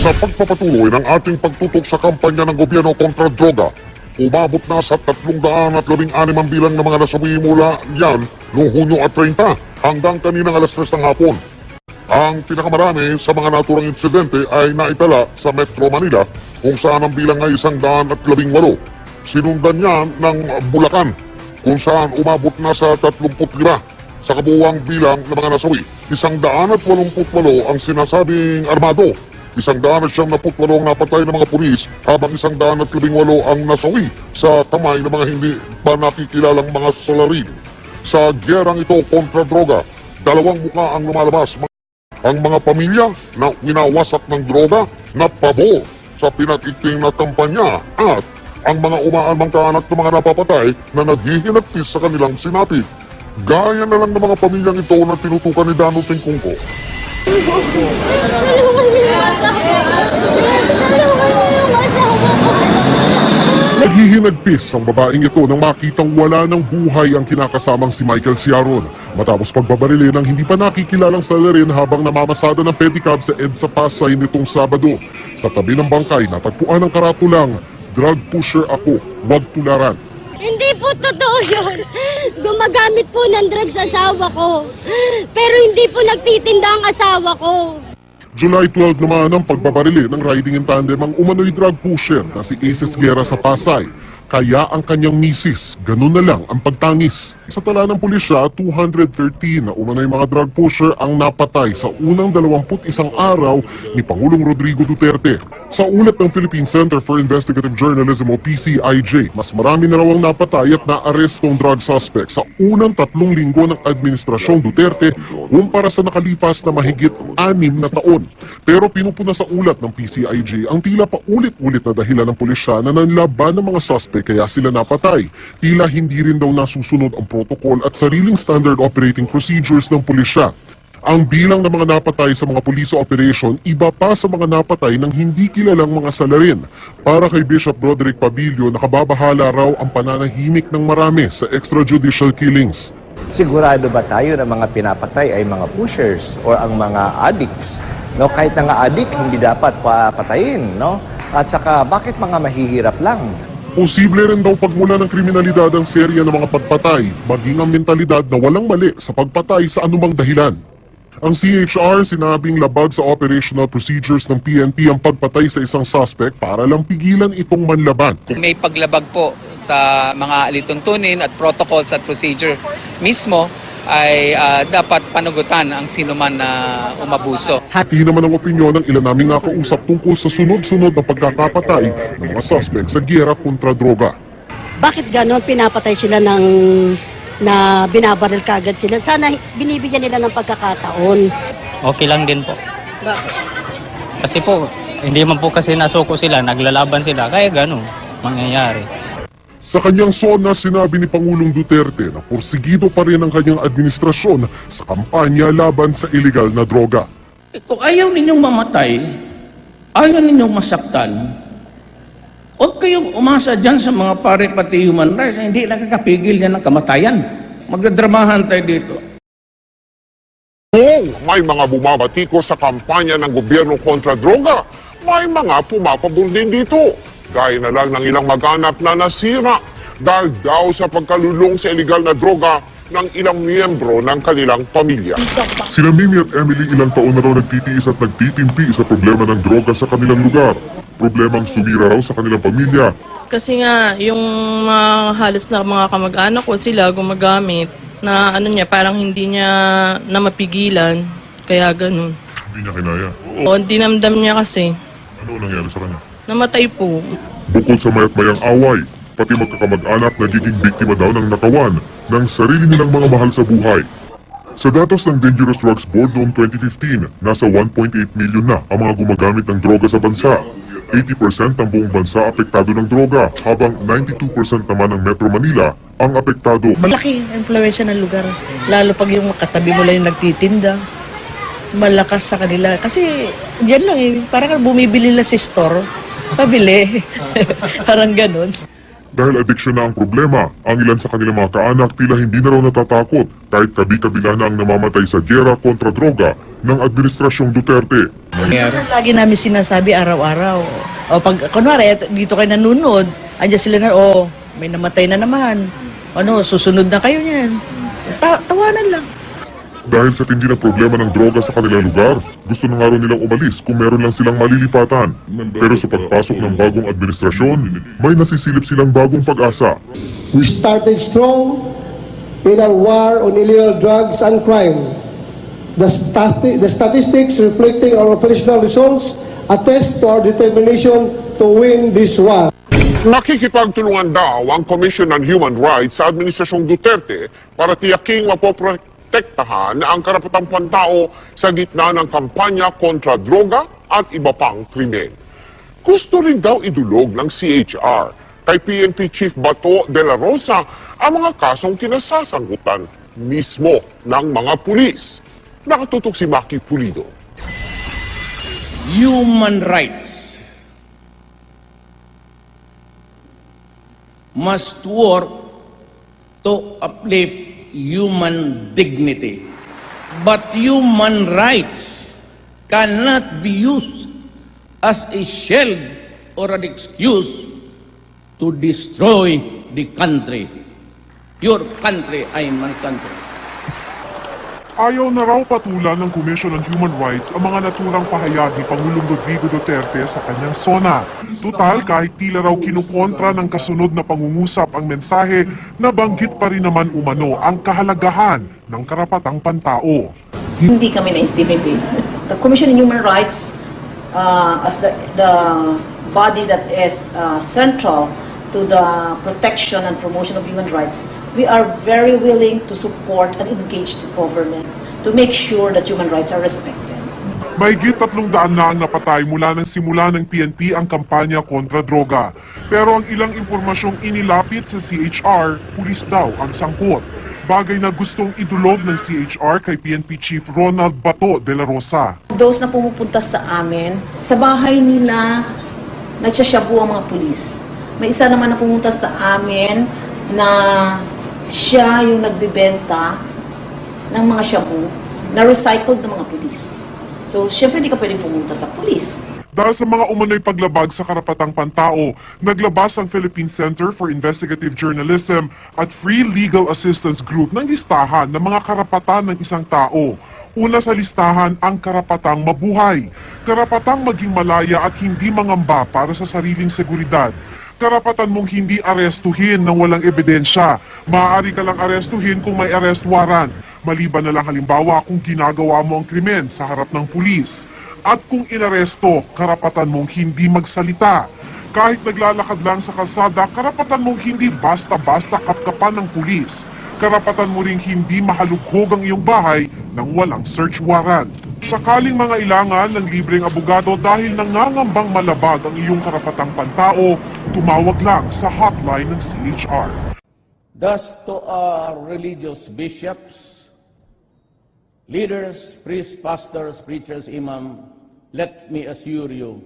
Sa pagpapatuloy ng ating pagtutok sa kampanya ng gobyerno kontra droga, umabot na sa 316 ang bilang ng mga nasawi mula yan noong Hunyo at 30 hanggang kaninang alas 3 ng hapon. Ang pinakamarami sa mga naturang insidente ay naitala sa Metro Manila kung saan ang bilang ay 118. Sinundan niya ng Bulacan kung saan umabot na sa 35. Sa kabuuang bilang ng mga nasawi, 188 ang sinasabing armado. 178 ang napatay ng mga pulis habang 118 ang nasawi sa kamay ng mga hindi pa nakikilalang mga salarin. Sa gyerang ito kontra droga, dalawang muka ang lumalabas. Ang mga pamilya na winawasak ng droga na pabor sa pinag-ikting na kampanya at ang mga umaalmang kaanak ng mga napapatay na naghihinagpis sa kanilang sinapit. Gaya na lang ng mga pamilyang ito na tinutukan ni Dano Tingkungko. Naghihinagpis ang babaeng ito nang makitang wala ng buhay ang kinakasamang si Michael Ciaron matapos pagbabarili ng hindi pa nakikilalang salarin habang namamasada ng pedicab sa EDSA Pasay nitong Sabado. Sa tabi ng bangkay natagpuan ang karatulang, "Drug pusher ako, wag tularan." Hindi po totoo yun. Gumagamit po ng drugs asawa ko. Pero hindi po nagtitinda ang asawa ko. July 12 naman ang pagbabarili ng riding in tandem ang umano'y drug pusher na si Aces Guerra sa Pasay. Kaya ang kanyang misis, ganun na lang ang pagtangis. Sa tala ng pulisya, 213 na umano'y mga drug pusher ang napatay sa unang 21 araw ni Pangulong Rodrigo Duterte. Sa ulat ng Philippine Center for Investigative Journalism o PCIJ, mas marami na raw ang napatay at naarestong drug suspect sa unang 3 linggo ng Administrasyong Duterte kumpara sa nakalipas na mahigit 6 na taon. Pero pinupuna sa ulat ng PCIJ ang tila pa ulit-ulit na dahilan ng pulisya na nanlaban ng mga suspect kaya sila napatay. Tila hindi rin daw nasusunod ang protocol at sariling standard operating procedures ng pulisya. Ang bilang ng mga napatay sa mga police operation, iba pa sa mga napatay ng hindi kilalang mga salarin. Para kay Bishop Broderick Pabilio, nakababahala raw ang pananahimik ng marami sa extrajudicial killings. Sigurado ba tayo na mga pinapatay ay mga pushers or ang mga addicts? No, kahit na nga addict, hindi dapat patayin, no? At saka, bakit mga mahihirap lang? Posible rin daw pagmula ng kriminalidad ang serya ng mga pagpatay, maging ang mentalidad na walang mali sa pagpatay sa anumang dahilan. Ang CHR sinabing labag sa operational procedures ng PNP ang pagpatay sa isang suspect para lang pigilan itong manlaban. May paglabag po sa mga alituntunin at protocols at procedure mismo ay dapat panugutan ang sinuman na umabuso. Hati naman ang opinyon ng ilan naming nakausap tungkol sa sunod-sunod na pagkakapatay ng mga suspect sa giyera kontra droga. Bakit ganon pinapatay sila na binabaril kagad sila? Sana binibigyan nila ng pagkakataon. Okay lang din po. Bakit? Kasi po, hindi man po kasi nasuko sila, naglalaban sila, kaya gano'n mangyayari. Sa kanyang sona, sinabi ni Pangulong Duterte na porsigido pa rin ang kanyang administrasyon sa kampanya laban sa illegal na droga. Kung ayaw ninyong mamatay, ayaw ninyong masaktan, huwag kayong umasa dyan sa mga pare pati human rights, hindi nakakapigil yan ng kamatayan. Magdadramahan tayo dito. Kung may mga bumabati ko sa kampanya ng gobyerno kontra droga, may mga pumapabor din dito. Gaya na lang ng ilang mag-anak na nasira dahil daw sa pagkalulong sa illegal na droga ng ilang miyembro ng kanilang pamilya. Sina Mimi at Emily ilang taon na raw nagtitiis at nagtitimpi sa problema ng droga sa kanilang lugar. Problemang sumira raw sa kanilang pamilya. Kasi nga, yung halos na mga kamag-anak ko, sila gumagamit na parang hindi niya na mapigilan. Kaya ganun. Hindi niya kinaya. O, dinamdam niya kasi. Ano nangyari sa kanya? Namatay po. Bukod sa mayat-mayang away, pati magkakamag-anak nagiging biktima daw ng nakawan ng sarili nilang mga mahal sa buhay. Sa datos ng Dangerous Drugs Board noong 2015, nasa 1.8 million na ang mga gumagamit ng droga sa bansa. 80% ng buong bansa apektado ng droga, habang 92% naman ng Metro Manila ang apektado. Malaki ang impluwensya ng lugar, lalo pag yung katabi mo lang yung nagtitinda. Malakas sa kanila. Kasi diyan lang parang bumibili lang sa store. Pabili. Parang ganun. Dahil addiction na ang problema, ang ilan sa kanilang mga kaanak tila hindi na raw natatakot kahit kabi-kabila na ang namamatay sa giyera kontra droga ng Administrasyong Duterte. Lagi namin sinasabi araw-araw. O pag, kunwari, dito kayo nanonood, andyan sila na, may namatay na naman. Susunod na kayo niyan. Tawanan lang. Dahil sa tindi ng problema ng droga sa kanilang lugar, gusto na nga raw nilang umalis kung meron lang silang malilipatan. Pero sa pagpasok ng bagong administrasyon, may nasisilip silang bagong pag-asa. We started strong in our war on illegal drugs and crime. The statistics reflecting our operational results attest to our determination to win this war. Nakikipagtulungan daw ang Commission on Human Rights sa Administrasyong Duterte para tiyaking mapoprotektahan ang karapatang pantao sa gitna ng kampanya kontra droga at iba pang krimen. Gusto rin daw idulog ng CHR kay PNP Chief Bato de la Rosa ang mga kasong kinasasangkutan mismo ng mga pulis. Nakatutok si Maki Pulido. Human rights must work to uplift human dignity. But human rights cannot be used as a shield or an excuse to destroy the country. Your country, I my country. Ayaw na raw patulan ng Commission on Human Rights ang mga naturang pahayag ni Pangulong Rodrigo Duterte sa kanyang SONA. Tutal, kahit tila raw kinukontra ng kasunod na pangungusap ang mensahe, nabanggit pa rin naman umano ang kahalagahan ng karapatang pantao. Hindi kami na-intimidate. The Commission on Human Rights, as the body that is central to the protection and promotion of human rights, we are very willing to support and engage the government to make sure that human rights are respected. Mahigit 300 na ang napatay mula nang simula ng PNP ang kampanya kontra droga. Pero ang ilang impormasyong inilapit sa CHR, pulis daw ang sangkot. Bagay na gustong idulog ng CHR kay PNP Chief Ronald Bato de la Rosa. Those na pumupunta sa amin, sa bahay nila, nagsasyabu ang mga pulis. May isa naman na pumunta sa amin na siya yung nagbibenta ng mga shabu na recycled ng mga pulis. So, syempre hindi ka pwedeng pumunta sa pulis. Dahil sa mga umano'y paglabag sa karapatang pantao, naglabas ang Philippine Center for Investigative Journalism at Free Legal Assistance Group ng listahan ng mga karapatan ng isang tao. Una sa listahan ang karapatang mabuhay, karapatang maging malaya at hindi mangamba para sa sariling seguridad. Karapatan mong hindi arestuhin nang walang ebidensya. Maaari ka lang arestuhin kung may arrest warrant. Maliban na lang halimbawa kung ginagawa mo ang krimen sa harap ng pulis. At kung inaresto, karapatan mong hindi magsalita. Kahit naglalakad lang sa kalsada, karapatan mong hindi basta-basta kapkapan ng pulis. Karapatan mo ring hindi mahalughog ang iyong bahay nang walang search warrant. Sakaling mga ilangan ng libreng abogado dahil nangangambang malabag ang iyong karapatang pantao, tumawag lang sa hotline ng CHR. Thus to our religious bishops, leaders, priests, pastors, preachers, imam, let me assure you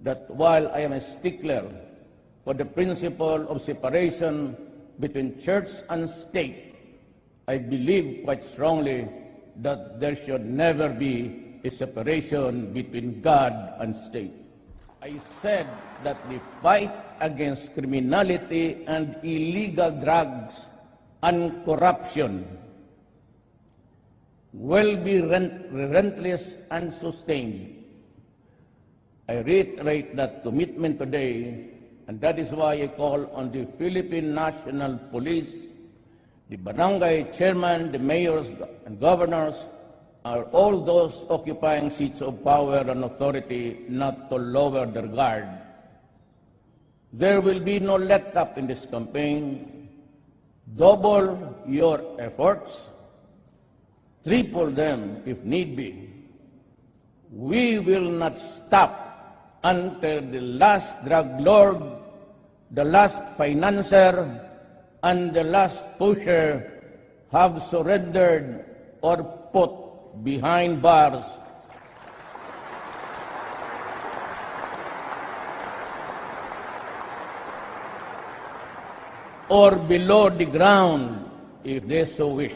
that while I am a stickler for the principle of separation between church and state, I believe quite strongly that there should never be a separation between God and state. I said that the fight against criminality and illegal drugs and corruption will be relentless and sustained. I reiterate that commitment today, and that is why I call on the Philippine National Police, the barangay chairman, the mayors and governors, are all those occupying seats of power and authority not to lower their guard. There will be no let-up in this campaign. Double your efforts, triple them if need be. We will not stop until the last drug lord, the last financier, and the last pusher have surrendered or put behind bars. or below the ground if they so wish.